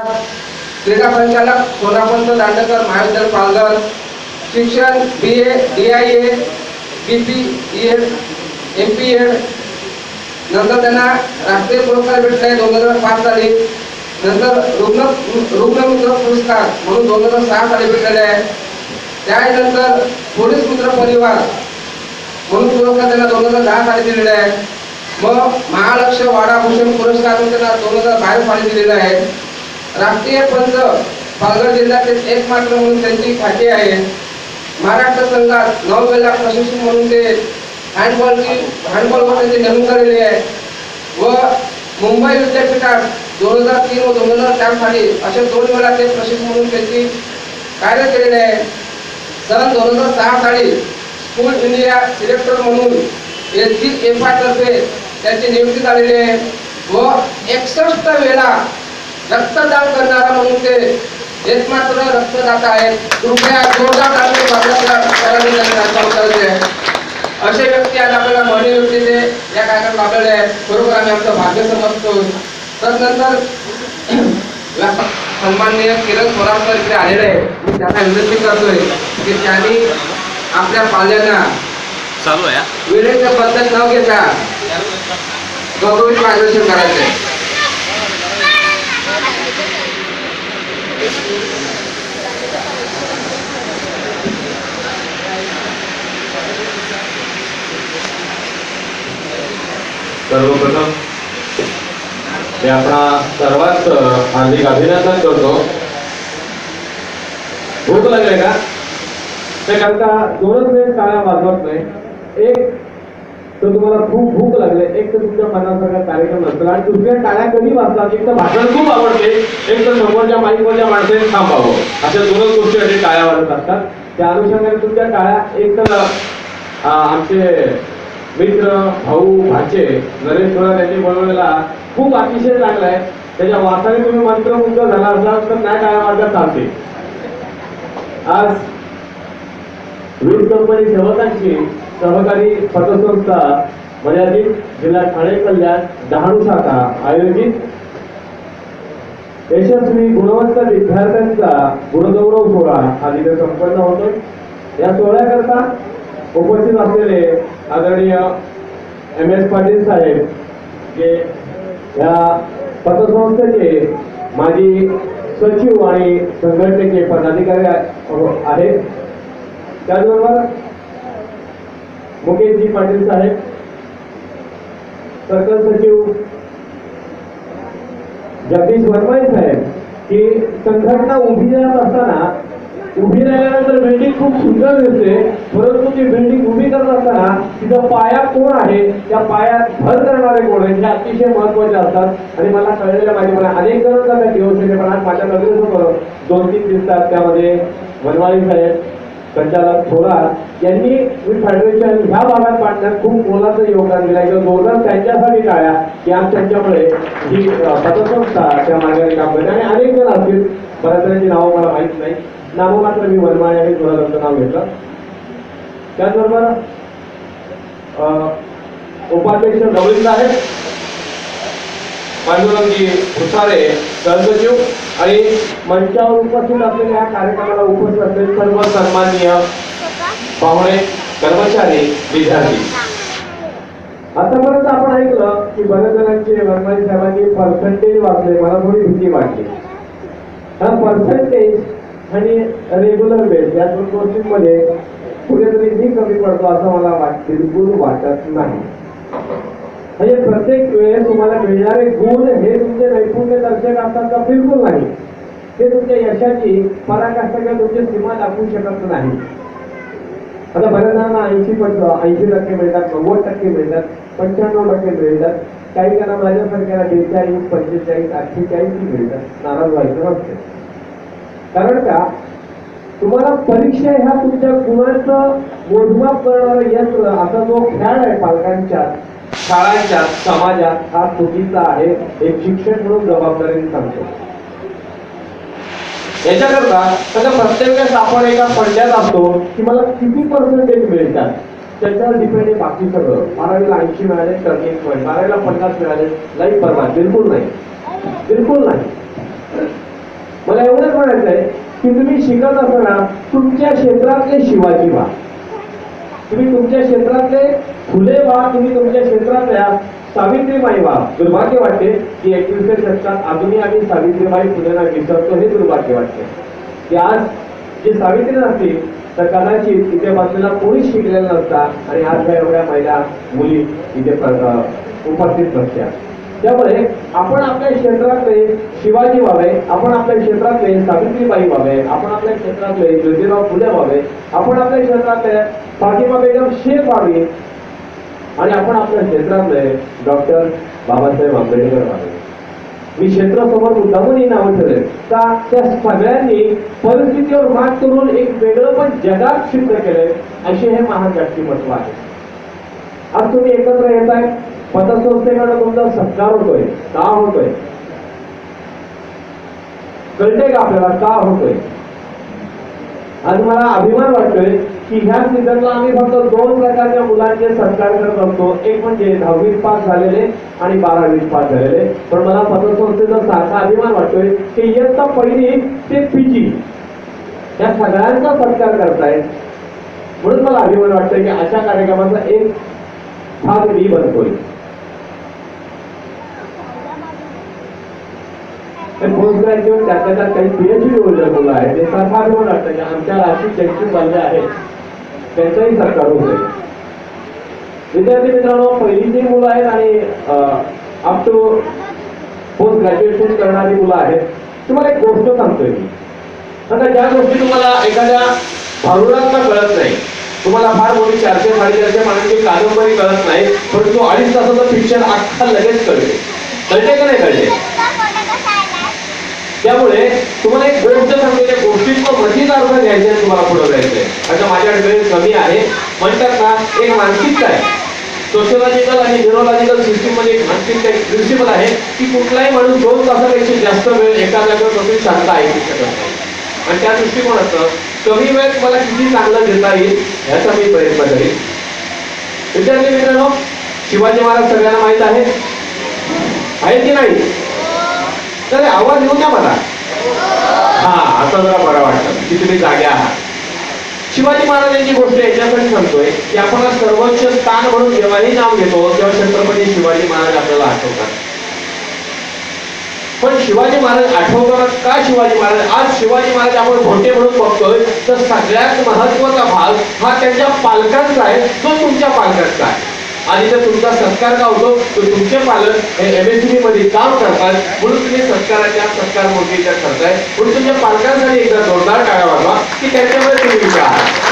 क्रीडा संचालक सोनापंत दांडेकर महाविद्यालय पालघर, शिक्षण BA DIA BPEd MPEd, नंतर त्यांना राष्ट्रीय पुरस्कार भेटले 2005 साली, नंतर रुग्णमित्र पुरस्कार म्हणून 2006 साली भेटलेले आहे. त्यानंतर पोलीस मित्र परिवार म्हणून पुरस्कार त्यांना 2010 साली दिलेला आहे. मग महालक्ष्मी वाडाभूषण पुरस्कार त्यांना 2012 साली दिलेला आहे. राष्ट्रीय पंच पालघर जिल्ह्यातील एकमात्र म्हणून त्यांची ख्याती आहे. महाराष्ट्र संघात 9 वेळा प्रशिक्षक म्हणून ते हँडबॉलवर त्यांची नेमणूक झालेली आहे व मुंबई विद्यापीठात 2003 व 2004 साली अशा 2 वेळा ते प्रशिक्षक म्हणून त्यांची कार्य केलेले आहे. सन 2006 साली स्कूल इंडिया सिलेक्टर म्हणून SGFI तर्फे त्यांची नियुक्ती झालेली आहे व 61 वेळा रक्तदान करणारा म्हणून ते एकमात्र रक्तदाता आहेत. कृपया जोरदार असे व्यक्ती आज आपल्याला मनी व्यक्तीचे या कार्यक्रम लाभलेले आहेत. बरोबर आम्ही आमचं भाग्य समजतो. तदनंतर सन्माननीय किरण सोनार इकडे आलेले आहे. मी त्यांना विनंती करतोय की त्यांनी आपल्या पाल्यांना चालू आहे वेळेच्या पद्धत न घेता गौरवित मार्गदर्शन करायचे. सर्वप्रथम मी आपणा सर्वात हार्दिक अभिनंदन करतो. भूक लागले का ते करता 2 मिनिट टाळ्या वाजवत नाही. एक तर तुम्हाला खूप भूक लागले, एक तर तुमच्या मनासारखा कार्यक्रम नसतो आणि दुसऱ्या टाळ्या कधी वाजतात. एक तर भाषण खूप आवडते, एक तर समोरच्या माईकवरच्या माणसाने थांबावं, अशा 2 गोष्टीसाठी टाळ्या वाजत असतात. त्या अनुषंगाने तुमच्या टाळ्या एक तर आमचे मित्र भाऊ भाचे नरेश थोडा त्यांनी बनवलेला खूप अतिशय चांगला आहे. त्याच्या वासाने तुम्ही मंत्रमुग्ध झाला असाल तर नाही टाळ्या वाजत चालते. आज वीज कंपनी सेवकांची सहकारी पतसंस्था मर्यादित जिल्हा ठाणे कल्याण डहाणू शाखा आयोजित यशस्वी गुणवंत विद्यार्थ्यांचा गुणगौरव सोहळा आज इथे संपन्न होतो. या सोहळ्याकरता उपस्थित असलेले आदरणीय MS पाटील साहेब जे या पतसंस्थेचे माजी सचिव आणि संघटनेचे पदाधिकारी आहेत. त्याचबरोबर मुकेशजी पाटील साहेब सर्कल सचिव जगदीश वर्माई साहेब की संघटना उभी राहत असताना उभी राहिल्यानंतर बिल्डिंग खूप सुंदर दिसते, परंतु ती बिल्डिंग उभी करत असताना तिचा पाया कोण आहे, त्या पायात भर करणारे कोण आहे हे अतिशय महत्वाचे असतात. आणि मला कळलेल्या माहितीप्रमाणे अनेक जण त्या दिवस पण आज माझ्या नजरेसमोर 2-3 दिसतात. त्यामध्ये वनवाळी साहेब, संचालक थोरात यांनी फेडरेशन ह्या भागात पाडण्यात खूप मोलाचं योगदान दिलं आहे. जोरदार त्यांच्यासाठी टाळ्या की आज त्यांच्यामुळे ही पतसंस्था त्या मार्गाने काम करते. आणि अनेक जण असतील, बऱ्याच जणांची नावं मला माहीत नाही, नामं मात्र मी वनमाळे आणि थोरातांचं नाव घेतलं. त्याचबरोबर उपाध्यक्ष गवळी साहेब, पांडुरंगी भुसारे सहसचिव आणि मंचावर उपस्थित असलेल्या या कार्यक्रमाला उपस्थित असलेले सर्व सन्माननीय पाहुणे, कर्मचारी, विद्यार्थी. आतापर्यंत आपण ऐकलं की बऱ्याच जणांचे वनमाळी साहेबांनी पर्सेंटेज वाचले. मला थोडी भीती वाटली. हा पर्सेंटेज आणि रेग्युलर बेस या 2 गोष्टींमध्ये कुठेतरी मी कमी पडतो असं मला बिलकुल वाटत नाही. म्हणजे प्रत्येक वेळेस तुम्हाला मिळणारे गुण हे तुमचे नैपुण्य दर्शक असतात का? बिलकुल नाही. ते तुमच्या यशाची पराकाष्ठा किंवा तुमची सीमा दाखवू शकत नाही. आता बऱ्याच जणांना 80% मिळतात, 90% मिळतात, 95% मिळतात. काही जणांना माझ्यासारख्याला 42, 45, 48 मिळतात. नाराज व्हायचं नसते. कारण का तुम्हाला परीक्षा ह्या तुमच्या गुणांचं मोजमाप करणारं यंत्र असा जो खेळ आहे पालकांच्या, शाळांच्या, समाजात हा चुकीचा आहे. एक शिक्षक म्हणून जबाबदारीने सांगतो. याच्याकरता त्याच्या प्रत्येक वेळेस आपण एका पडद्यात असतो की मला किती पर्सेंटेज मिळतात त्याच्यावर डिपेंड आहे बाकी सगळं. 12वीला 80 मिळाले तर 1 पॉईंट, 12वीला 50 मिळाले लाईफ बरबाद. बिलकुल नाही, बिलकुल नाही. म्हणायचंय की तुम्ही शिकत असताना तुमच्या क्षेत्रातले शिवाजी व्हा, तुम्ही तुमच्या क्षेत्रातले फुले व्हा, तुम्ही तुमच्या क्षेत्रातल्या सावित्रीबाई व्हा. दुर्भाग्य वाटते की 21व्या शतकात अजूनही आम्ही सावित्रीबाई फुलेंना विसरतो, हे दुर्भाग्य वाटते की आज जे सावित्री नसतील तर कदाचित इथे बसलेला कोणीच शिकलेला नसता आणि आज ह्या एवढ्या महिला मुली इथे उपस्थित नसत्या. त्यामुळे आपण आपल्या क्षेत्रातले शिवाजी व्हावे, आपण आपल्या क्षेत्रातले सावित्रीबाई व्हावे, आपण आपल्या क्षेत्रातले ज्योतिराव फुले व्हावे, आपण आपल्या क्षेत्रातले फातिमा बेगम शेख व्हावी आणि आपण आपल्या क्षेत्रातले डॉक्टर बाबासाहेब आंबेडकर व्हावे. मी क्षेत्रासमोर मुद्दामून नावं ठेवले का त्या सगळ्यांनी परिस्थितीवर मात करून एक वेगळं पण जगात सिद्ध केलंय, असे हे महान व्यक्तिमत्व आहे. आज तुम्ही एकत्र येत आहे, पतसंस्थेकडे तुमचा सत्कार होतोय. का होतोय कळतंय का आपल्याला? का होतोय? आज मला अभिमान वाटतोय की ह्या सीझनला आम्ही फक्त 2 प्रकारच्या मुलांचे सत्कार करत असतो. एक म्हणजे 10वी पास झालेले आणि 12वी पास झालेले. पण मला पतसंस्थेचा सारखा अभिमान वाटतोय की इयत्ता 1ली ते 5वी या सगळ्यांचा सत्कार करतायत. म्हणून मला अभिमान वाटतोय की अशा कार्यक्रमाचा एक भाग मी बनतोय. पोस्ट ग्रॅज्युएट त्याच्या काही PhD होल्डर मुलं आहेत, ते सारखा अभिमान वाटतं की आमच्या राष्ट्रीय शैक्षणिक बांधले आहेत त्यांचाही सत्कार होतोय. विद्यार्थी मित्रांनो, पहिली जी मुलं आहेत आणि अप टू पोस्ट ग्रॅज्युएशन करणारी मुलं आहेत, तुम्हाला एक गोष्ट सांगतोय मी. आता ज्या गोष्टी तुम्हाला एखाद्या भारुडातला कळत नाही, तुम्हाला फार मोठी 400-450 पानांची कादंबरी कळत नाही, परंतु 2.5 तासाचं पिक्चर अख्खा लगेच कळते. कळते का नाही कळते? त्यामुळे तुम्हाला एक गोष्ट सांगतो, त्या गोष्टीचं मधीच अर्थ घ्यायचा आहे, तुम्हाला पुढे जायचंय. आता माझ्याकडे कमी आहे म्हणतात ना, एक मानसिकता आहे. सोशिओलॉजिकल आणि न्यूरोलॉजिकल सिस्टीम मध्ये एक मानसिकता प्रिन्सिपल आहे की कुठलाही माणूस 2 तासापेक्षा जास्त वेळ एका जागेवर बसून शांत ऐकू शकत नाही. आणि त्या दृष्टिकोनातून कमी वेळ तुम्हाला किती चांगलं देता येईल याचा मी प्रयत्न करेन. विद्यार्थी मित्रांनो, शिवाजी महाराज सगळ्यांना माहित आहे की नाही? तर आवाज येऊ द्या मला. हा, आता जरा बरं वाटतं की तुम्ही जागे आहात. शिवाजी महाराजांची गोष्ट याच्यासाठी सांगतोय की आपण सर्वोच्च स्थान म्हणून जेव्हाही नाव घेतो तेव्हा छत्रपती शिवाजी महाराज आपल्याला आठवतात. पण शिवाजी महाराज आठवतात का? शिवाजी महाराज आज शिवाजी महाराज आपण भोटे म्हणून बघतोय, तर सगळ्यात महत्वाचा भाग हा त्यांच्या पालकांचा आहे, तो तुमच्या पालकांचा आहे. आणि जर तुमचा सत्कार का होतो, तर तुमचे पालक हे MSCB मध्ये काम करतात, म्हणून तुम्ही सत्कार मोठीच्या करताय. म्हणून तुमच्या पालकांसाठी एकदा जोरदार टाळ्या वाजवा की त्यांच्यामुळे तुम्ही विचार आहात.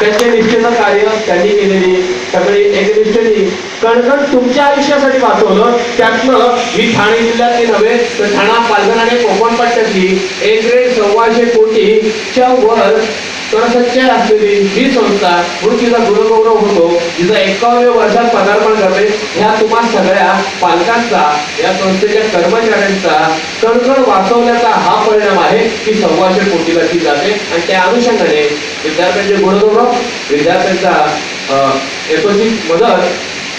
त्यांच्या निष्ठेचं कार्य त्यांनी केलेली सगळी एकनिष्ठेने कणकण तुमच्या आयुष्यासाठी वाचवलं. त्यातनं मी ठाणे जिल्ह्यातली नव्हे तर ठाणा, पालघर आणि कोकण पट्ट्यातली 1.15 कोटीच्या वर सच्चाई असलेली ही संस्था, म्हणून तिचा गुणगौरव होतो, तिचा 51व्या वर्षात पदार्पण करते. ह्या तुम्हा सगळ्या पालकांचा, या संस्थेच्या कर्मचाऱ्यांचा कणकण वाचवण्याचा हा परिणाम आहे की 1.25 कोटीला ती जाते. आणि त्या अनुषंगाने विद्यार्थ्यांचे गुणगौरव, विद्यार्थ्यांचा यथोचित मदत,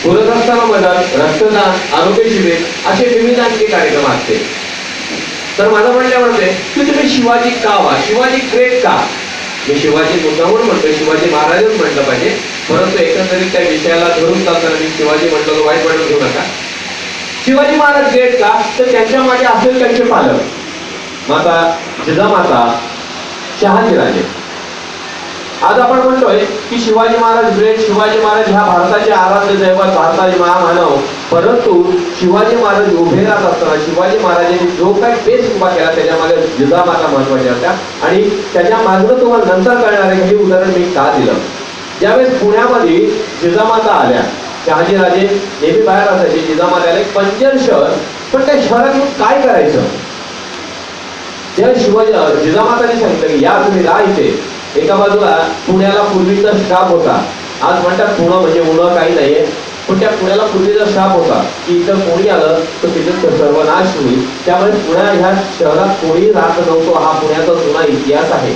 पूरग्रस्तांना मदत, रक्तदान, आरोग्य शिबिर असे विविध आणखी कार्यक्रम असते. तर माझं म्हणणं म्हणते की तुम्ही शिवाजी का व्हा? शिवाजी ग्रेट का? मी शिवाजी मुद्दामून म्हणतोय, शिवाजी महाराजच म्हटलं पाहिजे, परंतु एकंदरीत त्या विषयाला धरून चालताना मी शिवाजी म्हटलं वाईट वाटत घेऊ नका. शिवाजी महाराज ग्रेट का? तर त्यांच्या मागे असेल त्यांचे पालक, माता जिजामाता, शहाजीराजे. आज आपण म्हणतोय की शिवाजी महाराज ग्रेट, शिवाजी महाराज ह्या भारताचे आराध्य दैवत, भारताचे महामानव. परंतु शिवाजी महाराज उभे राहत असताना शिवाजी महाराजांनी जो काही बेस उभा केला त्याच्यामध्ये जिजामाता महत्वाच्या होत्या. आणि त्याच्या मागणं तुम्हाला नंतर कळणार आहे. हे उदाहरण मी का दिलं? ज्यावेळेस पुण्यामध्ये जिजामाता आल्या, शहाजीराजे नेहमी बाहेर असायचे, जिजामाता आले पंजर शहर, पण त्या शहरात काय करायचं? तेव्हा शिवाजी जिजामाताने सांगितलं की या तुम्ही राहा इथे. एका बाजूला पुण्याला पूर्वीचा श्राप होता. आज म्हणतात पुणे म्हणजे उन्हा काही नाहीये, पण त्या पुण्याला पूर्वीचा श्राप होता की इथं कोणी आलं तर तिथं सर्वनाश होईल. त्यामुळे पुण्या ह्या शहरात कोणी राहत नव्हतो, हा पुण्याचा जुना इतिहास आहे.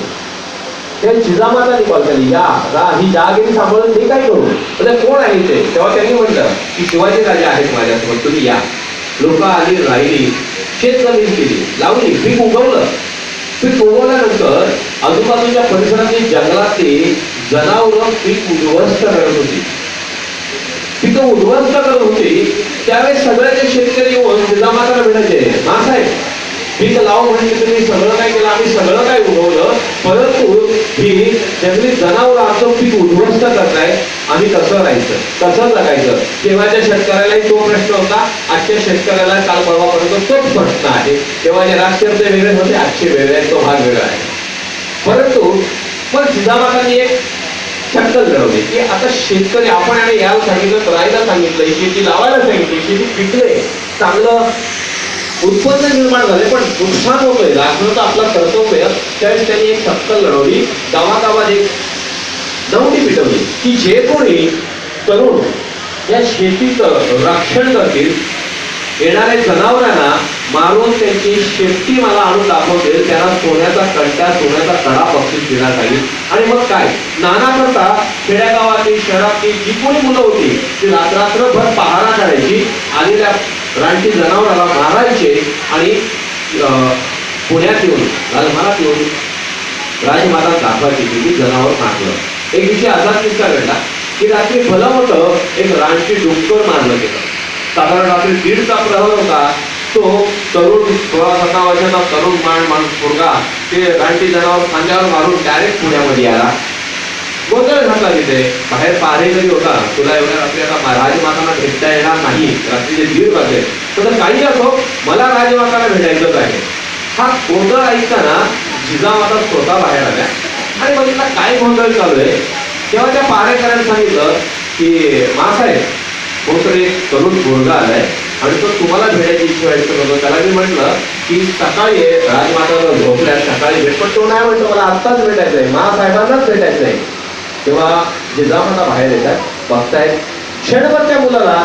त्या जिजामाताने कॉल केली, या ही जहागिरी सांभाळून मी काय करू? म्हणजे कोण आहे ते? तेव्हा त्यांनी म्हटलं की शिवाजी राजे आहेत माझ्यासोबत, तुम्ही या. लोक आली, राहिली, शेत जमीन केली, लावली, पीक उगवलं. पीक उगवल्यानंतर आजूबाजूच्या परिसरातली जंगलातली जनावरं पीक उद्ध्वस्त करत होती. पिकं उद्ध्वस्त करत होती. त्यावेळेस सगळ्याचे शेतकरी येऊन जिजामाताला भेटायचे, मासाहेब पीक लाव म्हणजे तुम्ही सगळं काय केलं, आम्ही सगळं काय उगवलं, परंतु ही जंगली जनावर आमचं पीक उद्ध्वस्त करताय, आम्ही कसं राहायचं, कसं जगायचं. तेव्हाच्या शेतकऱ्यालाही तो प्रश्न होता, आजच्या शेतकऱ्याला काल परवापर्यंत तोच प्रश्न आहे. तेव्हाचे राजकीय वेगळे होते, आजचे वेगळे आहेत, तो भाग वेगळा आहे. परंतु मग जिजामातांनी एक शक्कल लढवली की आता शेतकरी आपण आणि याला सांगितलं, राहायला सांगितलं, शेती लावायला सांगितली, शेती पिकले, चांगलं उत्पन्न निर्माण झाले, पण नुकसान होतोय, राखणं तर आपलं कर्तव्य. त्यावेळेस त्यांनी एक शक्कल लढवली, गावागावात एक नवटी पिटवली की जे कोणी तरुण या शेतीचं रक्षण करतील, येणाऱ्या जनावरांना मारून त्यांची शेती मला आणून दाखवतील, त्यांना सोन्याचा कंटा, सोन्याचा कडा बक्षीस देण्यात येईल. आणि मग काय, नाना करता खेड्यागावातली, शहरातली जी कोणी मुलं होती ती रात्रभर पहारा काढायची, आलेल्या रानटी जनावराला मारायचे आणि पुण्यात येऊन, राजमानात येऊन राजमाता दाखवायची की जनावर मारलं. एक दिवशी असाच किस्सा घडला की रात्री भलं होतं, एक रानटी डुक्कर मारलं गेलं. साधारण रात्री 1:30चा प्रहर होता. तो तरुण 16-17 वर्षाचा तरुण माणूस मुलगा ते रानटी जनावर खांद्यावर मारून डायरेक्ट पुण्यामध्ये आला. गोंधळ घातला तिथे. बाहेर पहारेकरी होता, तुला एवढ्या रात्री आता राजमातांना भेटता येणार नाही, रात्रीचे 1:30 वाजले, तर काही असो मला राजमातांना भेटायचंच आहे. हा गोंधळ ऐकताना जिजामाता स्वतः बाहेर आल्या आणि बघितला काय गोंधळ चालू आहे. तेव्हा त्या पहारेकऱ्याने सांगितलं की मासाहेब, कोणतरी तरुण मुलगा आलाय आणि तो तुम्हाला भेटायची इच्छा व्हायचं होतं. त्याला मी म्हटलं की सकाळी राजमाता झोपल्या, सकाळी भेट, पण तो नाही म्हणतो, मला आत्ताच भेटायचंय, मासाहेबांनाच भेटायचंय. तेव्हा जिजामाता बाहेर येतात, बघतायत, क्षणभर त्या मुलाला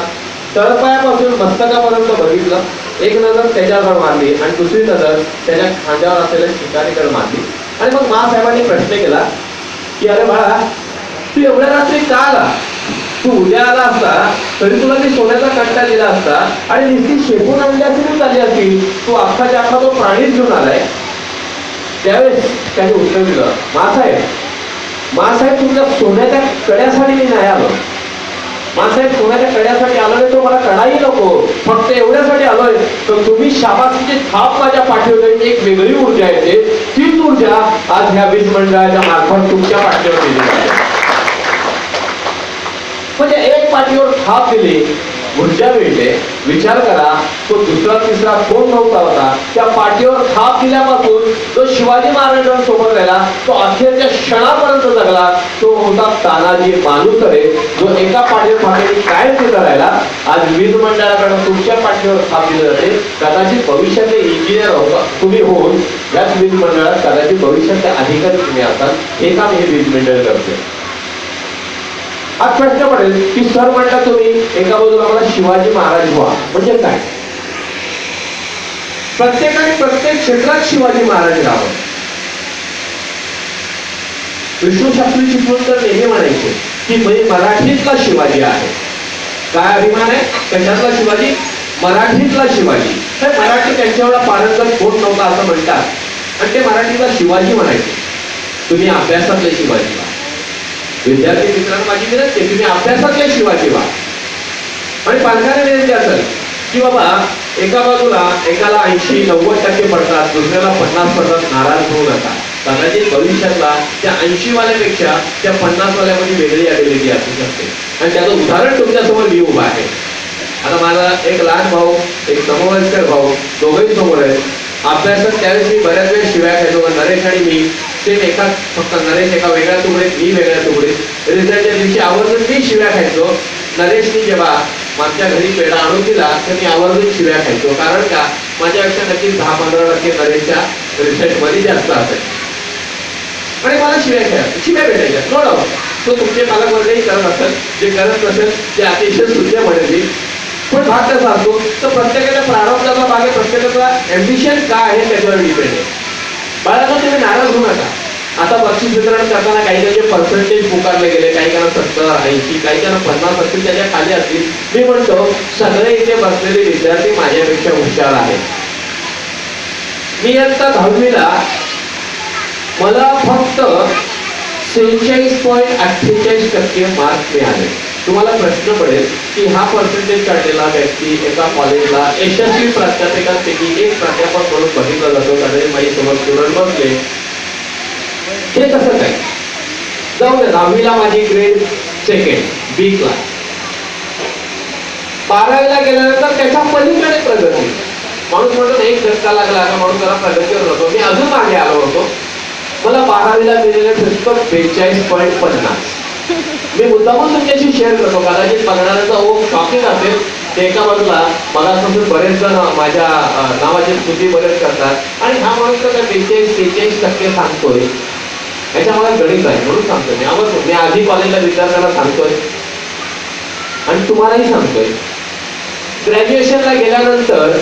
तळपायापासून मस्तकापर्यंत बघितलं, एक नजर त्याच्यावर मारली आणि दुसरी नजर त्याच्या खांद्यावर असलेल्या शिकारीकडे मारली. आणि मग मासाहेबांनी प्रश्न केला की अरे बाळा, तू एवढ्या रात्री का आला, तू उद्या आला असता तरी तुला मी सोन्याचा कंटा दिला असता आणि नुसती शेपून आणल्याची झाली असती, तू अख्खाच्या अख्खा तो प्राणीच घेऊन आलाय. त्यावेळेस त्याने उत्तर दिलं, मासाहेब तुमच्या सोन्याच्या कड्यासाठी मी नाही आलो, मासाहेब सोन्याच्या कड्यासाठी आलो नाही, तो मला कडाही नको, फक्त एवढ्यासाठी आलोय तर तुम्ही शाबासकीची थाप माझ्या पाठीवर एक वेगळी ऊर्जा येते, तीच ऊर्जा आज ह्या वीज मंडळाच्या मार्फत तुमच्या पाठीवर दिली जाते. म्हणजे एक पाठीवर थाप दिली, ऊर्जा मिळते. विचार करा, तो दुसरा तिसरा कोण नव्हता होता, त्या पाठीवर थाप दिल्यापासून जो शिवाजी महाराजांसोबत राहिला, तो अखेरच्या क्षणापर्यंत जगला, तो होता तानाजी मालुसरे, जो एका पाठीवर काय तिथं राहिला. आज वीज मंडळाकडे तुमच्या पाठीवर थाप दिली जाते. कदाचित भविष्यातले इंजिनियर होता तुम्ही होऊन याच वीज मंडळात कदाचित भविष्यातले अधिकारी तुम्ही असाल. हे काम हे वीज मंडळ करते. आज प्रश्न पडेल की सर म्हणता तुम्ही एका बाजूला मला शिवाजी महाराज व्हा, म्हणजे काय? प्रत्येकाने प्रत्येक क्षेत्रात शिवाजी महाराज राहावं. विष्णू शास्त्री चिपळूणकर नेहमी म्हणायचे की मी मराठीतला शिवाजी आहे. काय अभिमान आहे, कशातला शिवाजी? मराठीतला शिवाजी. तर मराठी त्यांच्यावर पारंगत होत नव्हता असं म्हणतात आणि ते मराठीतला शिवाजी म्हणायचे. तुम्ही अभ्यासातले शिवाजी व्हा. विद्यार्थी मित्रांनो, माझी विनंती आहे, तुम्ही अभ्यासातल्या शिवाजी व्हा. आणि पालकांना विनंती असेल की बाबा एका बाजूला एकाला 80-90% पडतात, दुसऱ्याला 50 पडतात, नाराज होऊ नका. कदाचित भविष्यातला त्या 80 वाल्यापेक्षा त्या 50 वाल्यामध्ये वेगळी ॲबिलिटी असू शकते आणि त्याचं उदाहरण तुमच्यासमोर मी उभा आहे. आता माझा एक लहान भाऊ, एक समवयस्कर भाऊ, दोघंही समोर आहेत. अभ्यासात त्यावेळेस मी बऱ्याच वेळ शिव्या खायचो. नरेश आणि मी सेम एका, फक्त नरेश एका वेगळ्या तुकडीत, मी वेगळ्या तुकडीत. रिझल्टच्या दिवशी आवर्जून मी शिव्या खायचो. नरेशनी जेव्हा मागच्या घरी पेढा आणून दिला तर मी आवर्जून शिव्या खायचो. कारण का, माझ्यापेक्षा नक्कीच 10-15% नरेशच्या रिझल्टमध्ये जास्त असायचं आणि मला शिव्या भेटायच्या. नो डाऊट तो तुमचे पालक वर्गही करत असेल, जे करत नसेल ते अतिशय सुद्धा म्हणेल. पण भाग कसा असतो तर प्रत्येकाच्या प्रारंभाचा भाग आहे, प्रत्येकाचा एम्बिशन काय आहे त्याच्यावर डिपेंड आहे. बाळांनो, तुम्ही नाराज होऊ नका. आता बक्षीस वितरण करताना काही काही पर्सेंटेज पुकारले गेले, काही काना 70-80, काही काना 50 असतील, त्याच्या खाली असतील. मी म्हणतो सगळे इथे बसलेले विद्यार्थी माझ्यापेक्षा हुशार आहेत. मी आता 10वीला मला फक्त 46.48% मार्क मिळाले. तुम्हाला प्रश्न पडेल की हा पर्सेंटेज काढलेला व्यक्ती एका कॉलेजला यशस्वी प्राध्यापकांपैकी एक प्राध्यापक म्हणून बघितला जातो, कारण माझी समोर स्टुडंट बसले, हे कसं काय? जाऊ दे, 10वीला माझी ग्रेड सेकंड बी क्लास, 12वीला गेल्यानंतर त्याच्या पलीकडे प्रगती. माणूस म्हणतो एक धक्का लागला का माणूस जरा प्रगतीवर जातो. मी अजून मागे आलो होतो. मला 12वीला मिळालेले फक्त 42.50. मी मुद्दामून तुमच्याशी शेअर करतो, कदाचित बघणाऱ्याचा ओघ शॉकिंग असेल. ते एका बाजूला मगापासून बरेच जण माझ्या नावाची स्तुती बरेच करतात आणि हा माणूस तर 42-43% सांगतोय. याच्या मला गणित आहे म्हणून सांगतोय. मी आवडतो, मी आधी कॉलेजला विद्यार्थ्यांना सांगतोय आणि तुम्हालाही सांगतोय. ग्रॅज्युएशनला गेल्यानंतर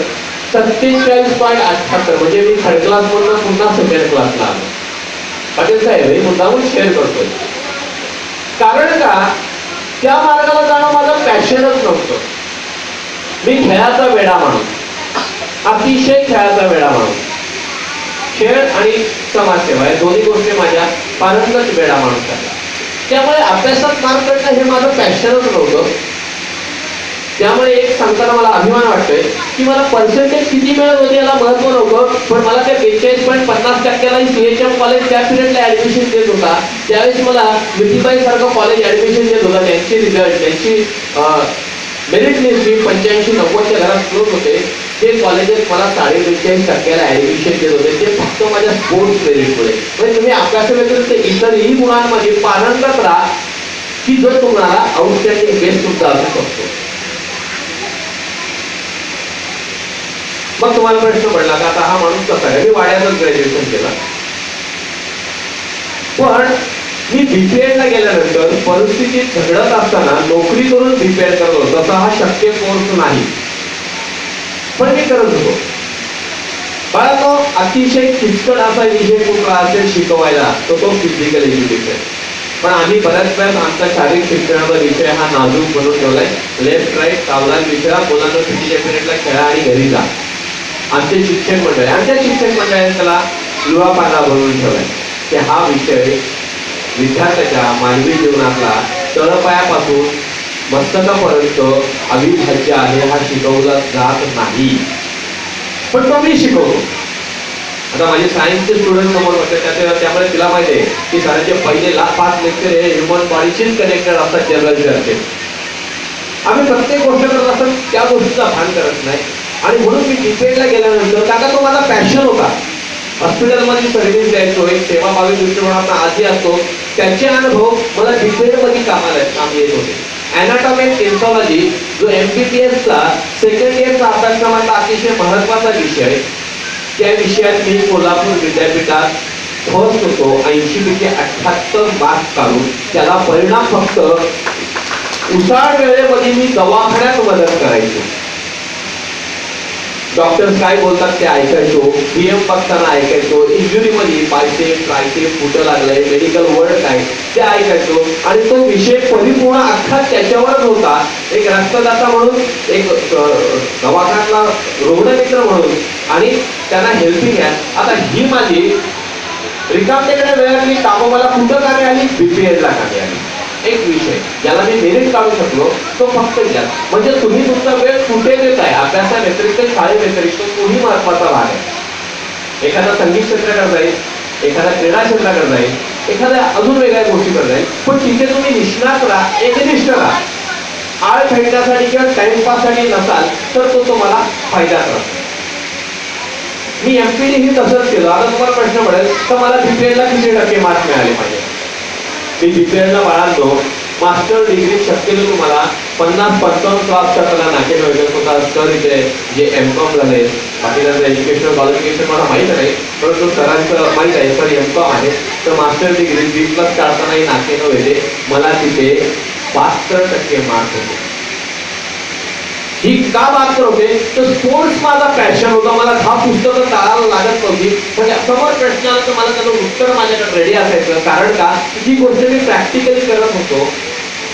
47.78, म्हणजे मी थर्ड क्लास मधून पुन्हा सेकंड क्लासला आलो. पाटील साहेब हे मुद्दामून शेअर करतोय, कारण का त्या मार्गाला जाणं माझं पॅशनच नव्हतं. मी खेळाचा वेडा माणूस, अतिशय खेळाचा वेडा माणूस. खेळ आणि समाजसेवा या दोन्ही गोष्टी माझ्या पारंगत वेडा माणूस आहे. त्यामुळे अभ्यासात मार्क पडणं हे माझं पॅशनच नव्हतं. त्यामुळे एक सांगताना मला अभिमान वाटतोय की मला पर्सेंटेज किती मिळत होते याला महत्व नव्हतं, पण मला त्या 42.50%ला CHM कॉलेज त्या पिरियडला ऍडमिशन देत होता. त्यावेळेस मला मिठीबाई सारखं कॉलेज ऍडमिशन देत होता. त्यांचे रिझल्ट, त्यांची मेरिट लिस्ट 85-90च्या घरात क्लोज होते. ते कॉलेजेस मला 42.5%ला ऍडमिशन देत होते. ते फक्त माझ्या स्पोर्ट्स मेरिटमुळे. म्हणजे तुम्ही अभ्यासाव्यतिरिक्त इतरही गुणांमध्ये पारंगत राहा की जो तुम्हाला आउटस्टँडिंग बेस्ट सुद्धा असू शकतो. मग तुम्हाला प्रश्न पडला का आता हा माणूस कसा आहे? मी वाड्यातच ग्रॅज्युएशन केलं, पण मी बीपीएडला गेल्यानंतर परिस्थितीत झगडत असताना नोकरी करून बीपीएड करत होतो. तसा हा शक्य कोर्स नाही, पण मी करत होतो. बाळांनो, अतिशय किचकट असा विषय कुठला असेल शिकवायला तो फिजिकल एज्युकेशन. पण आम्ही बऱ्याच वेळेस आमचा शारीरिक शिक्षणाचा विषय हा नाजूक बनवून ठेवलाय. लेफ्ट राईट सावधान विषया, मुलांना सुट्टीच्या पिरियडला खेळा आणि घरी जा. आमचे शिक्षक मंडळ, आमच्या शिक्षक मंडळाने त्याला युवा पांढरा बनवून ठेवलाय की हा विषय विद्यार्थ्याच्या मानवी जीवनातला तळपायापासून मस्तकापर्यंत अविभाज्य आहे, हा शिकवला जात नाही. पण तो मी शिकवतो. आता माझे सायन्सचे स्टुडंट समोर होते, त्यामुळे तिला माहिती आहे की सरांचे पहिले 5 लेक्चर हे ह्युमन बॉडीशीच कनेक्टेड असतात जनरल सारखे. आम्ही प्रत्येक गोष्ट करत असतात त्या गोष्टीचा भान करत नाही. आणि म्हणून मी बीपीएडला गेल्यानंतर काका तो माझा पॅशन होता. हॉस्पिटलमध्ये सर्व्हिस द्यायचो, एक सेवाभावी दृष्टिकोनातून आधी असतो. त्याचे अनुभव मला बीपीएडमध्ये काम येत होते. अॅनाटॉमी अँड पेथॉलॉजी जो MBBSचा सेकंड इयरचा अभ्यासक्रमाचा अतिशय महत्वाचा विषय, त्या विषयात मी कोल्हापूर विद्यापीठात फर्स्ट होतो. 80-78 मार्क्स काढून. त्याला परिणाम फक्त उसाळ वेळेमध्ये मी दवाखान्यात मदत करायचो. डॉक्टर्स काय बोलतात ते ऐकायचो, PM बघताना ऐकायचो, इंजुरीमध्ये बायसेप ट्रायसेप कुठं लागलंय, मेडिकल वर्ड काय ते ऐकायचो. आणि तो विषय परिपूर्ण अख्खा त्याच्यावरच होता. एक रक्तदाता म्हणून, एक दवाखान्यातला रुग्णमित्र म्हणून आणि त्यांना हेल्पिंग हँड. आता ही माझी रिकामटेकड्या वेळातली कामं मला कुठं कामी आली? बीपीएडला कामी आली. एक विषय ज्याला मी मेरिट काढू शकलो तो फक्त यात. म्हणजे तुम्ही तुमचा वेळ कुठे देताय, अभ्यासा व्यतिरिक्त शाळे व्यतिरिक्त तोही महत्वाचा भाग आहे. एखादा संगीत क्षेत्राकडे जाईल, एखादा क्रीडा क्षेत्राकडे जाईल, एखाद्या अजून वेगळ्या गोष्टीकडे जाईल, पण तिथे तुम्ही निष्णात राहा, एकनिष्ठ राहा. आळ खेळण्यासाठी किंवा टाइमपाससाठी नसाल तर तो तुम्हाला फायदा करतो. मी MPD ही तसंच केलं. आता तुम्हाला प्रश्न पडेल तर मला बीपीएडला किती टक्के मार्क मिळाले पाहिजे? मी बीपीएडला बाळांनो मास्टर डिग्री शक्यतो तुम्हाला 50-55 क्लासच्या नाके वगैरे होता. सर इथे जे M.Com झाले, बाकीचं एज्युकेशनल क्वालिफिकेशन मला माहीत नाही, परंतु सरांचं माहीत आहे सर M.Com आहे. तर मास्टर डिग्री B+ काढतानाही नाके न वेळे मला तिथे 72% मार्क होते. ही का बात होते तर स्पोर्ट्स माझा पॅशन होता. मला 10 पुस्तकं चालायला लागत नव्हती, म्हणजे समोर प्रश्न आला तर मला त्याला उत्तर माझ्याकडे रेडी असायचं. कारण का जी गोष्ट मी प्रॅक्टिकली करत होतो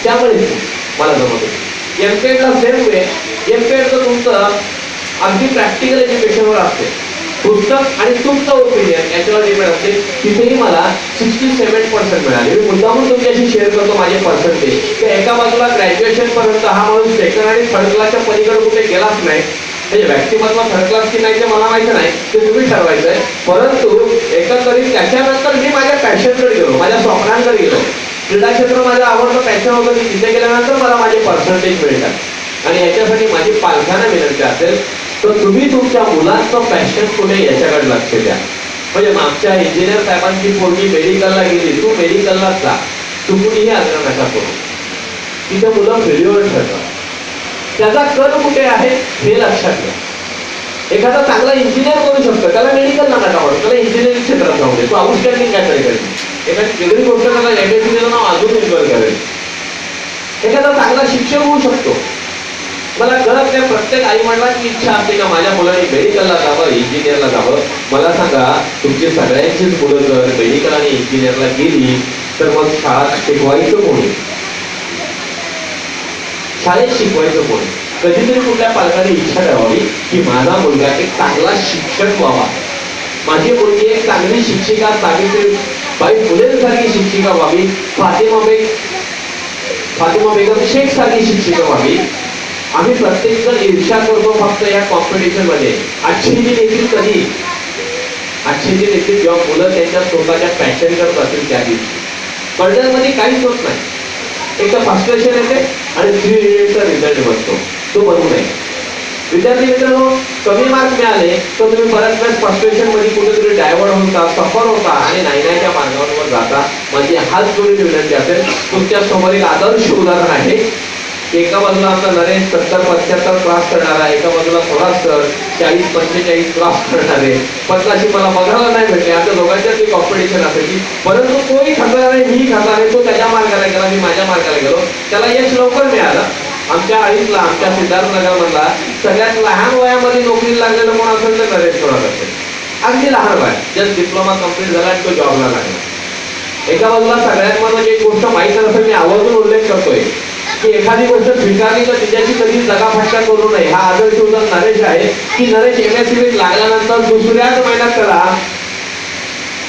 त्यामुळे मला जमत होती. MPEDला सेम वे, MPED तर तुमचं अगदी प्रॅक्टिकल एज्युकेशनवर असते. पुस्तक आणि तुमचं ओपिनियन याच्यावर डिपेंड असते. तिथेही मला 67% मिळाले. मी मुद्दामून तुमच्याशी शेअर करतो माझे पर्सेंटेज. तर एका बाजूला ग्रॅज्युएशन पर्यंत हा माणूस सेकंड आणि थर्ड क्लासच्या पलीकडे कुठे गेलाच नाही. म्हणजे व्यक्तिमत्व थर्ड क्लास की नाही ते मला माहिती नाही, ते तुम्ही ठरवायचं आहे. परंतु एकंदरीत त्याच्यानंतर मी माझ्या पॅशनकडे गेलो, माझ्या स्वप्नांकडे गेलो. क्रीडा क्षेत्र माझं आवडतं पॅशन होतं की तिथे गेल्यानंतर मला माझे पर्सेंटेज मिळतात. आणि याच्यासाठी माझी पालकांना विनंती असेल तर तुम्ही तुमच्या मुलांचं पॅशन कुठे याच्याकडे लक्ष द्या. म्हणजे मागच्या इंजिनियर साहेबांची पोरगी मेडिकलला गेली, तू मेडिकलला जा, तू कुणीही आग्रह नका करू. तिथे मुलं फेल्युअर ठरतात. त्याचा कल कुठे आहे हे लक्षात घ्या. एखादा चांगला इंजिनियर करू शकतो, त्याला मेडिकल नका आवडतं, त्याला इंजिनिअरिंग क्षेत्रात जाऊ दे, तो आउटस्टँडिंग काहीतरी करेल. एखादी वेगळी गोष्ट त्याला एमएससीचं नाव अजून एन्जॉय करेल. एखादा चांगला शिक्षक होऊ शकतो. मला कळत नाही प्रत्येक आई वडिलांची इच्छा असते का माझ्या मुलांनी मेडिकलला जावं, इंजिनियरला जावं. मला सांगा, तुमची सगळ्यांचीच मुलं जर मेडिकल आणि इंजिनियरला गेली तर मग शाळा शिकवायचं कोणी? शाळेत शिकवायचं कोणी? कधीतरी कुठल्या पालकांनी इच्छा ठेवावी की माझा मुलगा एक चांगला शिक्षक व्हावा, माझी मुलगी एक चांगली शिक्षिका, सावित्रीबाई फुलेंसारखी शिक्षिका व्हावी, फातिमा बेगम शेख सारखी शिक्षिका व्हावी. आम्ही प्रत्येक जण ईर्ष्या करतो फक्त या कॉम्पिटिशन मध्ये. आजची जी येतील कधी, आजची जी येतील जेव्हा मुलं त्यांच्या स्वतःच्या पॅशन करत असेल त्या दिवशी. स्पर्धांमध्ये काहीच होत नाही. एक तर फ्रस्ट्रेशन येते आणि 3 युनिटचा रिझल्ट बनतो, तो बनवू नये. विद्यार्थी मित्रांनो, कमी मार्क मिळाले तर तुम्ही बऱ्याच वेळेस फ्रस्ट्रेशन मध्ये कुठेतरी डायव्हर्ट होता, सफर होता आणि नाहीच्या मार्गावर जाता. माझी हात जोडून विनंती असेल, तुमच्या समोर एक आदर्श उदाहरण आहे. एका बाजूला आमचा नरेश 70-75 क्रॉस करणारा, एका बाजूला थोडाच 40-45 क्रॉस करणारे. पटलाशी मला बघायला नाही भेटले. आमच्या दोघांच्याच कॉम्पिटिशन असायची, परंतु तोही खासदार आहे, मीही खासदार आहे. तो त्याच्या मार्गाला गेला, मी माझ्या मार्गाला गेलो. त्याला यश लवकर मिळालं. आमच्या आईतला, आमच्या सिद्धार्थनगर मधला सगळ्यात लहान वयामध्ये नोकरी लागलेलं कोण असेल तर नरेश थोरात असेल. अगदी लहान वय, जस्ट डिप्लोमा कम्प्लीट झाला आणि तो जॉबला लागला. एका बाजूला सगळ्यात मला एक गोष्ट माहित नसेल, मी आवर्जून उल्लेख करतोय की एखादी गोष्ट स्वीकारली तर तिच्याची कधी जगाफटका करू नये. हा आदर्श उदाहरण नरेश आहे की नरेश एमएससीबीत लागल्यानंतर दुसऱ्याच महिन्यात त्याला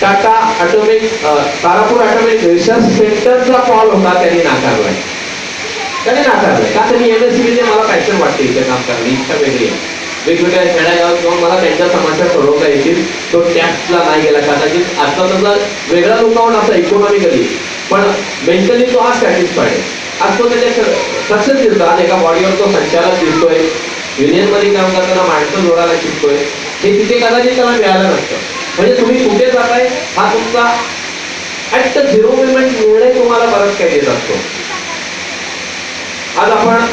Tata atomic Tarapur atomic research सेंटरचा कॉल होता, त्यांनी नाकारलाय. का त्यांनी एमएससीबीचे मला पॅशन वाटते इथे काम करायला, इच्छा वेगळी आहे. वेगवेगळ्या खेड्यागावात जाऊन मला त्यांच्या समस्या सोडवता येतील. तो टॅक्सला नाही गेला कदाचित. आता तसा वेगळा लोकांवर असा इकॉनॉमिकली, पण मेंटली तो आज सॅटिस्फाईड आहे. आज तो त्याच्या सक्सेस दिसतो. आज एका बॉडीवर तो संचालक दिसतोय, युनियन मध्ये काम करताना माणसं जोडायला शिकतोय. हे तिथे कदाचित त्याला मिळालं नसतं. म्हणजे तुम्ही कुठे जाताय हा तुमचा ऍट द 0 मोमेंट निर्णय तुम्हाला बरंच काही देत असतो. आज आपण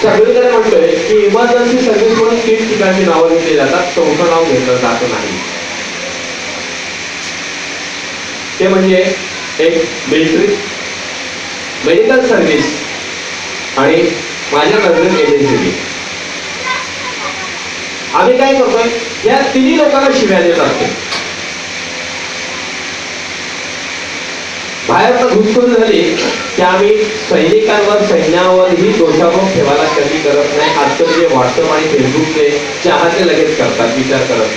सगळीकडे म्हणतोय की इमर्जन्सी सर्व्हिस म्हणून 3 ठिकाणी नावं घेतली जातात, चौथं नाव घेतलं जात नाही. ते म्हणजे एक मिलिटरी, मेडिकल सर्व्हिस आणि माझ्या नजरेत एमएससीबी. आम्ही काय करतोय, या 3 लोकांना शिव्या देत असतो. बाहेर घुसखोरी झाली की आम्ही सैनिकांवर, सैन्यावरही दोषारोप ठेवायला कधी करत नाही. आजचं जे व्हॉट्सअप आणि फेसबुकचे चाहते लगेच करतात, विचार करत.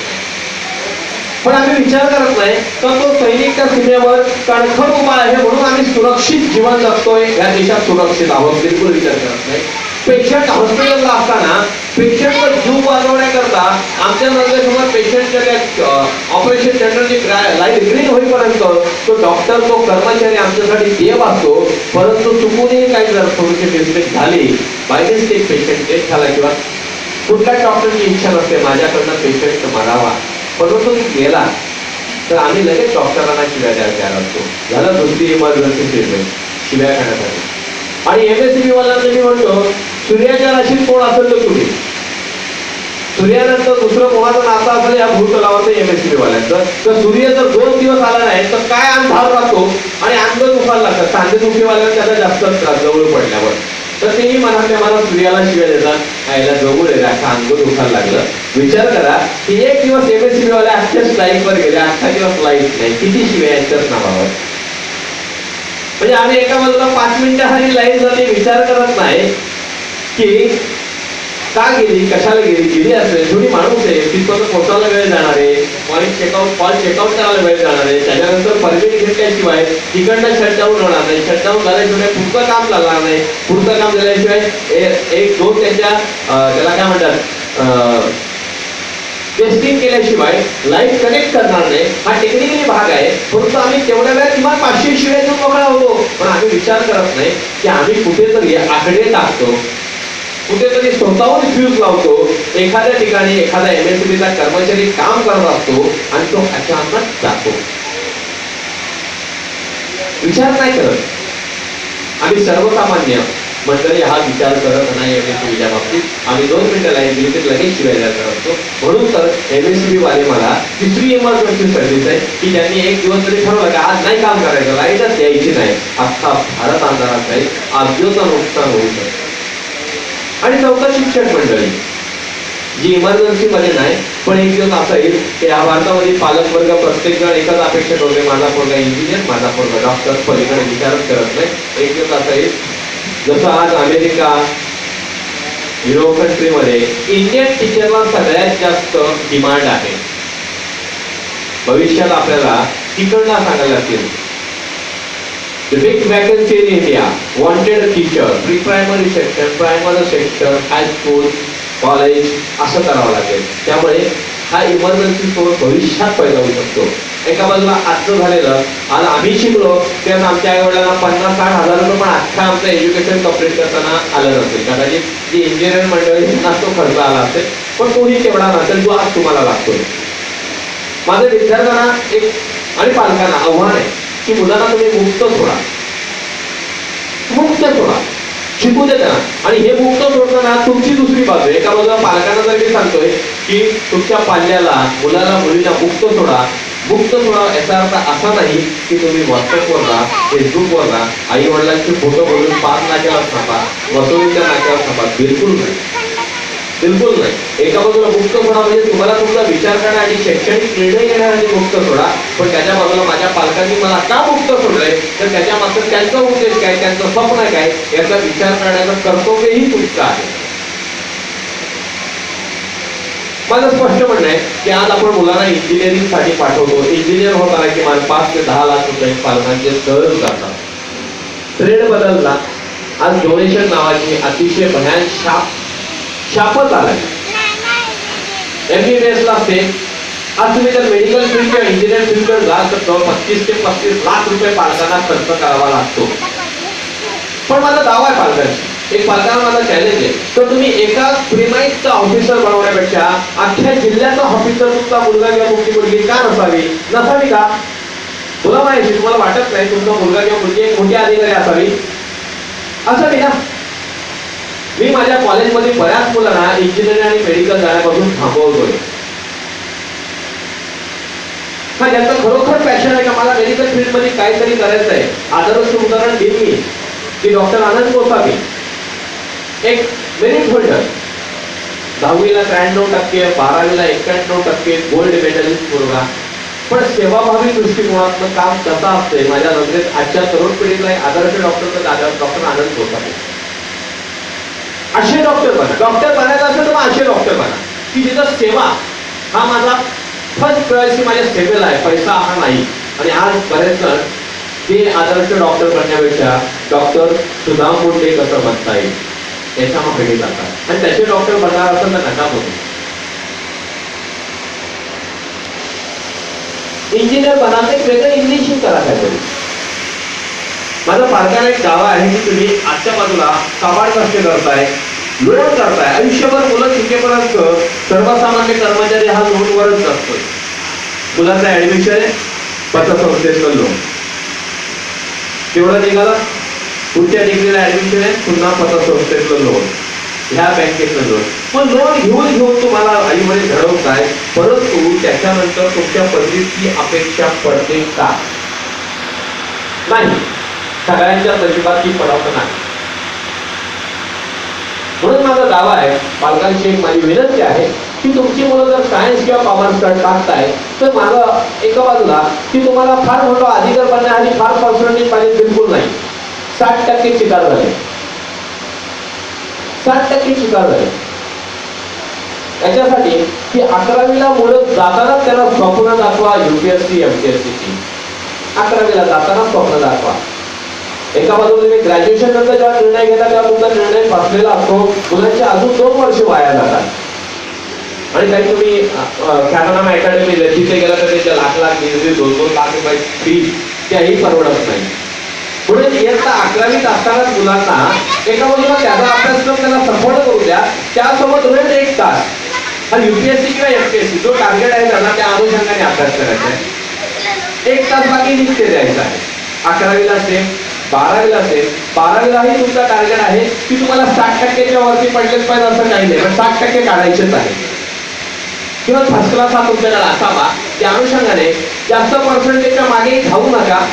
पण आम्ही विचार करत नाही तर तो सैनिक त्या सीमेवर कणखर उभा आहे म्हणून आम्ही सुरक्षित जीवन जगतोय, या देशात सुरक्षित आहोत, बिलकुल विचार करत नाही. पेशंट हॉस्पिटलला असताना पेशंटचा जीव वाचवण्याकरता आमच्या नजरेसमोर पेशंटच्या त्या ऑपरेशन थिएटरची लाईट ग्रीन होईपर्यंत तो डॉक्टर, तो कर्मचारी आमच्यासाठी देव असतो. परंतु चुकूनही काही जर थोडीशी मिस्टेक झाली, बाय मिस्टेक पेशंट डेथ झाला किंवा कुठल्या डॉक्टरची इच्छा नसते माझ्याकडनं पेशंट मरावा, परंतु गेला तर आम्ही लगेच डॉक्टरांना शिव्या द्यायला असतो. झालं दुसरी इमर्जन्सी ट्रीटमेंट शिव्या खाण्यासाठी. आणि एमएससीबी वाल्यांना मी म्हणतो, सूर्याच्या राशीत कोण असेल तर तुम्ही, सूर्यानंतर दुसरं कोणाचं नातं असेल या भूतलावर एमएससीबी वाल्यांचं. तर सूर्य जर 2 दिवस आला नाही तर काय अंधार राहतो आणि अंग दुखायला लागतात. सांधे दुखीवाल्याला त्याचा जास्त त्रास जवळ पडल्यावर. तर तेही मनातल्या मनात सूर्याला शिव्या देतात, याला जवळ आहे असं अंग दुखायला लागलं. विचार करा की एक दिवस एमएससीबी वाले अख्ख्या स्ट्राईक वर गेले, अख्खा दिवस लाईट नाही, किती शिव्या यांच्याच नावावर. म्हणजे आम्ही एका बाजूला 5 मिनिटं हरी लाईट जाते, विचार करत नाही की का गेली, कशाला गेली असेल, थोडी माणूस आहे, तिथपर्यंत पोहोचायला वेळ जाणार आहे, कॉल चेकआउट करायला वेळ जाणार आहे, त्याच्यानंतर परमिट घेतल्याशिवाय तिकडनं शटडाऊन होणार नाही, शटडाऊन झाल्याशिवाय पुढचं काम चालणार नाही, पुढचं काम झाल्याशिवाय एक दोन त्यांच्या त्याला काय म्हणतात टेस्टिंग केल्याशिवाय लाईट कनेक्ट करणार नाही. हा टेक्निकली भाग आहे, परंतु आम्ही तेवढ्या वेळात किमान 500 शिवाय देऊन मोकळा होतो. पण आम्ही विचार करत नाही की आम्ही कुठेतरी आकडे टाकतो, कुठेतरी स्वतःहून फ्यूज लावतो. एखाद्या ठिकाणी एखादा MSCBचा कर्मचारी काम करत असतो आणि तो अचानक जातो, विचार नाही करत. आम्ही सर्वसामान्य मंडळी हा विचार करत नाही MSCBच्या बाबतीत. आम्ही 2 मिनिटं लाईन दिली तर लगेच शिवायला करतो. म्हणून तर MSCB वाले मला तिसरी इमर्जन्सी सर्व्हिस आहे की त्यांनी एक दिवस तरी ठरवलं की आज नाही काम करायचं, लाईटच द्यायची नाही, अख्खा भारत अंधारात जाईल, आजचं नुकसान होऊ शकतं. आणि चौथा शिक्षक मंडळी जी इमर्जन्सी मध्ये नाही, पण एक दिवस असा येईल की या भारतामध्ये पालक वर्ग प्रत्येक जण एकच अपेक्षा करतोय, माझा पोरगा इंजिनियर, माझा पोरगा डॉक्टर, पलीकडे विचारच करत नाही. एक दिवस असा येईल जसं आज अमेरिका, युरोप कंट्रीमध्ये इंडियन टीचरला सगळ्यात जास्त डिमांड आहे. भविष्यात आपल्याला तिकडनं सांगायला लागतील The big vacancy in India, wanted teacher, pre-primary section, primary section, high school, college असं करावं लागेल. त्यामुळे हा इमर्जन्सी सोर्स भविष्यात पैदा होऊ शकतो. एका बाजूला आजचं झालेलं, आज आम्ही शिकलो त्यात आमच्या आई वडिलांना 50-60 हजार रुपये पण अख्खा आमचं एज्युकेशन कम्प्लीट करताना आलं नसेल. कदाचित जी इंजिनिअरिंग मंडळी तो खर्च आला असेल, पण तोही तेवढा नसेल जो आज तुम्हाला लागतोय. माझं विद्यार्थ्यांना एक आणि पालकांना आव्हान आहे की मुलांना तुम्ही मुक्त सोडा, शिकू दे त्यांना. आणि हे मुक्त सोडताना तुमची दुसरी बाजू, एका बाजूला पालकांना जर मी सांगतोय की तुमच्या पाल्याला, मुलाला, मुलीला मुक्त सोडा याचा अर्थ असा नाही की तुम्ही व्हॉट्सअपवर राहा, फेसबुकवर राहा, आई वडिलांचे फोटो बघून 5 नाक्यावर थांबा, वसुलीच्या नाक्यावर थांबा, बिलकुल नाही. एका बाजूला मुक्त सोडा म्हणजे तुम्हाला तुमचा विचार करण्या आणि शैक्षणिक निर्णय घेण्यासाठी मुक्त सोडा, पण त्याच्या बाजूला माझ्या पालकांनी मला का मुक्त सोडलंय तर त्याच्या मागचं त्यांचा उद्देश काय, त्यांचं स्वप्न काय याचा विचार करण्याचं कर्तव्यही तुमचं आहे. माझं स्पष्ट म्हणणं आहे की आज आपण मुलांना इंजिनिअरिंग साठी पाठवतो. इंजिनियर होताना किमान 5 ते 10 लाख रुपये पालकांचे सहज जातात. ट्रेड बदलला, आज डोनेशन नावाची अतिशय भयान शापच आलाय. MBBS ला सेम. आज तुम्ही जर मेडिकल फील्ड किंवा इंजिनियर फील्ड जाल तर 25 ते 35 लाख रुपये पालकांना खर्च करावा लागतो. पण माझा दावा आहे पालकांची, एक पालकांना माझा चॅलेंज आहे, तर तुम्ही एका प्रिमाइसचा ऑफिसर बनवण्यापेक्षा अख्ख्या जिल्ह्याचा ऑफिसर तुमचा मुलगा किंवा तुमची मुलगी का नसावी का? तुला माहिती, तुम्हाला वाटत नाही तुमचा मुलगा किंवा मुलगी एक मोठी अधिकारी असावी? ना. मी माझ्या कॉलेजमध्ये बऱ्याच मुलांना इंजिनिअरिंग आणि मेडिकल जाण्यापासून थांबवतोय. हा, ज्यांचं खरोखर पॅशन आहे का मला मेडिकल फील्ड मध्ये काहीतरी करायचं आहे. आदर्श उदाहरण देईन मी की डॉक्टर आनंद गोसावी, एक मेरिट होल्डर, 10वीला 93%, 12वीला 91%, गोल्ड मेडलिस्ट मुलगा, पण सेवाभावी दृष्टिकोनातलं काम कसं असतंय माझ्या नजरेत आजच्या तरुण पिढीला आदर्श डॉक्टर आनंद गोसावी. असे डॉक्टर बनायचं असेल तर मग असे डॉक्टर बना की जिथं सेवा हा माझा फर्स्ट प्रायोरिटी माझ्या सेवेला आहे, पैसा हा नाही. आणि आज बरेच जण ते आदर्श डॉक्टर बनण्यापेक्षा डॉक्टर सुदाम मुंडे कसं बनता येईल याच्या मागे जातात आणि त्याचे डॉक्टर बनणार असेल तर नका बनू. इंजिनियर बनायचं एक वेगळं इंग्लिशिंग करा काहीतरी. माझा पालकांना एक दावा आहे की तुम्ही आजच्या बाजूला काबाड कष्ट करताय, लोन करताय. आयुष्यभर मुलं शिकेपर्यंत सर्वसामान्य कर्मचारी हा लोनवरच असतो. मुलाचं ऍडमिशन आहे, पतसंस्थेचं लोन तेवढं निघाला, पुढच्या डिग्रीला ऍडमिशन आहे, पुन्हा पतसंस्थेचं लोन, ह्या बँकेचं लोन. मग लोन घेऊन तुम्हाला आई वडील घडवताय, परंतु त्याच्यानंतर तुमच्या पदवीची अपेक्षा पडते का? नाही, सगळ्यांच्या नशिबात ती पडत नाही. म्हणून माझा दावा आहे, पालकांची एक माझी विनंती आहे की तुमची मुलं जर सायन्स किंवा कॉमर्स टाकताय तर माझं एका बाजूला की तुम्हाला फार मोठा अधिकार बनण्यासाठी फार पर्सेंटेज पाहिजे बिलकुल नाही. 60% शिकार झाले, 60% शिकार झाले. याच्यासाठी की 11वीला मुलं जातानाच त्यांना स्वप्न दाखवा UPSC MPSC ची. 11वीला जाताना स्वप्न दाखवा. एका बाजूला तुम्ही ग्रॅज्युएशन नंतर जेव्हा निर्णय घेता तेव्हा तुमचा निर्णय फसलेला असतो. मुलांचे अजून 2 वर्ष वाया जातात आणि काही तुम्ही ख्यातनामा अकॅडमी तिथे गेला तर त्याच्या लाख लाख 2-2 लाख रुपये फी त्याही परवडत नाही. म्हणून इयत्ता 11वीत असतानाच मुलांना एका बाजूला त्याचा अभ्यासक्रम त्यांना सपोर्ट करू द्या, त्यासोबत रोज 1 तास आणि UPSC किंवा MPSC जो टार्गेट आहे त्यांना त्या अनुषंगाने अभ्यास करायचा आहे. 1 तास बाकी नित्य द्यायचा आहे. 11वीला असेल 12वीला असेल 12वीलाही तुमचा टार्गेट आहे की तुम्हाला 60% वरती पडलेच पाहिजे असं काही नाही, पण 60% काढायचेच आहे किंवा फर्स्ट क्लास हा तुमच्याकडे असावा. त्या अनुषंगाने जास्त पर्सेंटेजच्या मागे धावू नका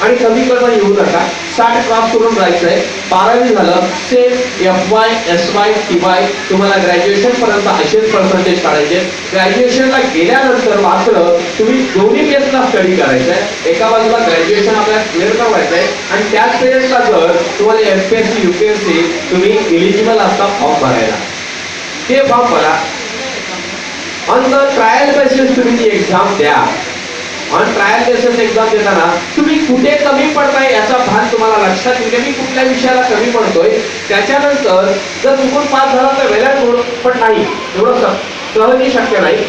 आणि कमी करणं येऊ नका. 60 क्रॉस करून जायचंय. 12वी झालं सेम FY SY TY तुम्हाला ग्रॅज्युएशन पर्यंत असेच पर्सेंटेज काढायचे. ग्रॅज्युएशनला गेल्यानंतर मात्र तुम्ही दोन्ही बेसला स्टडी करायचंय. एका बाजूला ग्रॅज्युएशन आपल्याला क्लिअर करायचंय आणि त्याच पिरियडला जर तुम्हाला MPSC UPSC तुम्ही एलिजिबल असता फॉर्म भरायला, ते फॉर्म भरा. ऑन द ट्रायल बेसिस तुम्ही ती एक्झाम द्या. ऑन ट्रायल बेसिस एक्झाम देताना तुम्ही कुठे कमी पडताय याचा भान तुम्हाला लक्षात येईल. मी कुठल्या विषयाला कमी पडतोय, त्याच्यानंतर जर चुकून पास झाला तर वेळा पण नाही, एवढं सहजी शक्य नाही.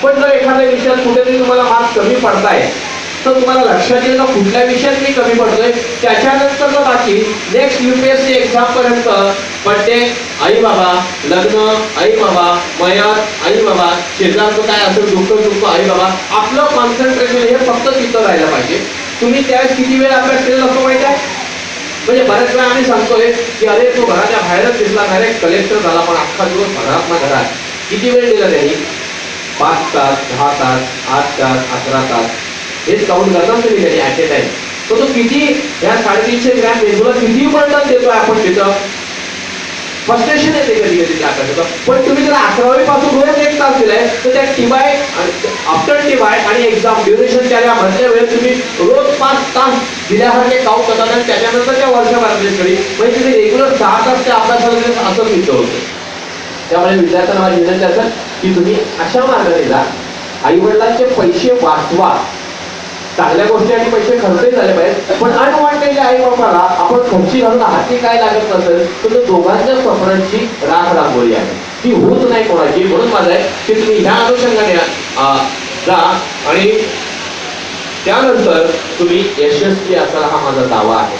पण जर एखाद्या विषयात कुठेतरी तुम्हाला मार्क्स कमी पडताय तर तुम्हाला लक्षात येईल कुठल्या विषयात मी कमी पडतोय. त्याच्यानंतर बाकी नेक्स्ट UPSC एक्झाम पर्यंत बड्डे आई बाबा, लग्न आई बाबा, मयत आई बाबा, शेजारचं काय असेल दुःख आई बाबा, आपलं कॉन्सन्ट्रेशन हे फक्त तिथं राहायला पाहिजे. तुम्ही त्यावेळेस किती वेळ अभ्यास केलेला असतो माहिती आहे? म्हणजे बऱ्याच वेळा आम्ही सांगतोय की अरे तो घराच्या बाहेरच दिसला, डायरेक्ट कलेक्टर झाला, पण अख्खा दिवस घरात किती वेळ दिला त्यांनी? 5 तास 10 तास 8 तास 11 तास हेच काउंट करतात तुम्ही त्यांनी ऍट ए टाइम. तो किती या 350 ग्रॅम मेंदूला किती बळतण देतोय आपण तिथं. फ्रस्ट्रेशन येते कधी कधी आकाशाचं. पण तुम्ही जर 11वी पासून रोज 1 तास दिलाय तर त्या टीवाय आफ्टर टीवाय आणि एक्झाम ड्युरेशन त्या मधल्या वेळेत तुम्ही रोज 5 तास दिल्यासारखे काउंट करतात आणि त्याच्यानंतरच्या वर्षभरातली स्टडी म्हणजे तुम्ही रेग्युलर 6 तास त्या अभ्यासाला असं मिळतं होतं. त्यामुळे विद्यार्थ्यांना माझी विनंती असेल की तुम्ही अशा मार्गाने जा. आई वडिलांचे पैसे वाचवा. चांगल्या गोष्टी आणि पैसे खर्चही झाले पाहिजे, पण अनवॉन्टेड आई बाबाला आपण खर्ची घालून हाती काय लागत नसेल तर तो दोघांच्या स्वप्नांची राख रांगोळी आहे, ती होत नाही कोणाची. म्हणून माझं आहे की तुम्ही ह्या अनुषंगाने जा आणि त्यानंतर तुम्ही यशस्वी असाल हा माझा दावा आहे.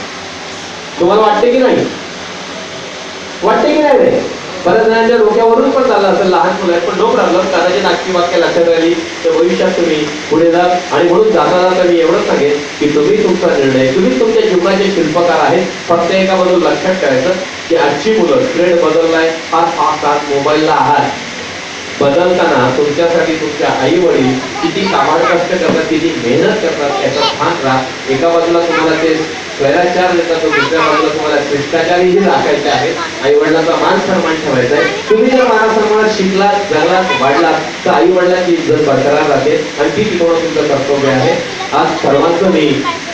तुम्हाला वाटते की नाही? वाटते की नाही रे? बऱ्याच जणांच्या डोक्यावरून पण झालं असेल, लहान मुलं आहेत पण नो प्रॉब्लेम. कदाचित आजची वाक्य लक्षात आली तर भविष्यात तुम्ही पुढे जा. आणि म्हणून जाता मी एवढंच सांगेन की तुम्ही तुमचा निर्णय, तुम्ही तुमच्या जीवनाचे शिल्पकार आहेत. फक्त एका बाजूला लक्षात ठेवायचं की आजची मुलं ट्रेंड बदललाय, फार मोबाईलला आहात. बदलताना तुमच्यासाठी तुमच्या आई वडील किती कामात कष्ट करतात, किती मेहनत करतात याचा भान राहा. एका बाजूला तुम्हाला ते स्वैराचार देतात, दुसऱ्या बाजूला तुम्हाला शिष्टाचारही राखायचे आहे. आई वडिलांचा मान सन्मान ठेवायचा आहे. तुम्ही जर मान सन्मानात शिकलात, जगलात, वाढलात तर आई वडिलांची इज्जत बरकरार राहते आणि ती टिकवणं तुमचं कर्तव्य आहे. आज सर्वांचं मी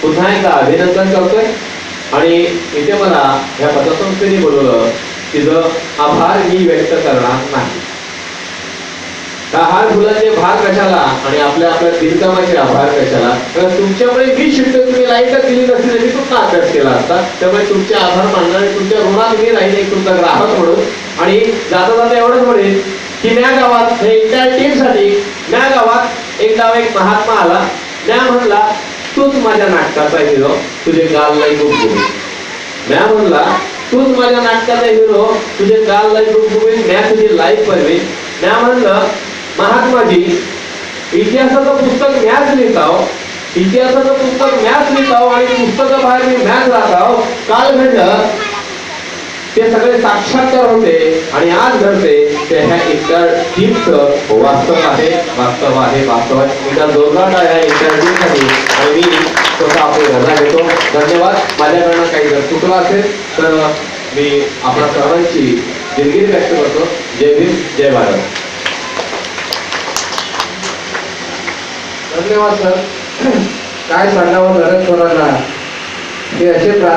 पुन्हा एकदा अभिनंदन करतोय आणि इथे मला ह्या पतसंस्थेने बोलवलं तिचं आभार मी व्यक्त करणार नाही. हार फुलाचे भार कशाला आणि आपल्या बिनकामाचे आभार कशाला? कारण तुमच्यामुळे मी शिकतो. तुम्ही लाईटच दिली नसती तरी पुन्हा अभ्यास केला असता. त्यामुळे तुमचे आभार मानणार, तुमच्या ऋणात मी राहील एक तुमचा ग्राहक म्हणून. आणि जाता जाता एवढंच म्हणेन की म्या गावात त्या टीमसाठी म्या गावात एक महात्मा आला. म्या म्हणला तूच माझ्या नाटकाचा हिरो, तुझे गाल लाई गुबगुबीत. म्या म्हणला तूच माझ्या नाटकाचा हिरो, तुझे गाल लाई गुबगुबीत, म्या तुझी लाईफ बनवेन. म्या म्हणलं महात्माजी इतिहासाचं पुस्तक मॅच लिहिताव, इतिहासाचं पुस्तक मॅच लिहिताव आणि पुस्तका बाहेर मी मॅच राहताव. काल घडलं ते सगळे साक्षात्कार होते आणि आज घडते ते ह्या इंटर टीमचं वास्तव आहे. एकदा जोरदार टाळ्या इंटर टीमसाठी. आणि मी स्वतः आपल्या घरला घेतो. धन्यवाद. माझ्याकडनं काही जर चुकलं असेल तर मी आपल्या सर्वांची दिलगिरी व्यक्त करतो. जय भीम, जय भारत. धन्यवाद सर. काय सांगावं नरेश सरांना हे असे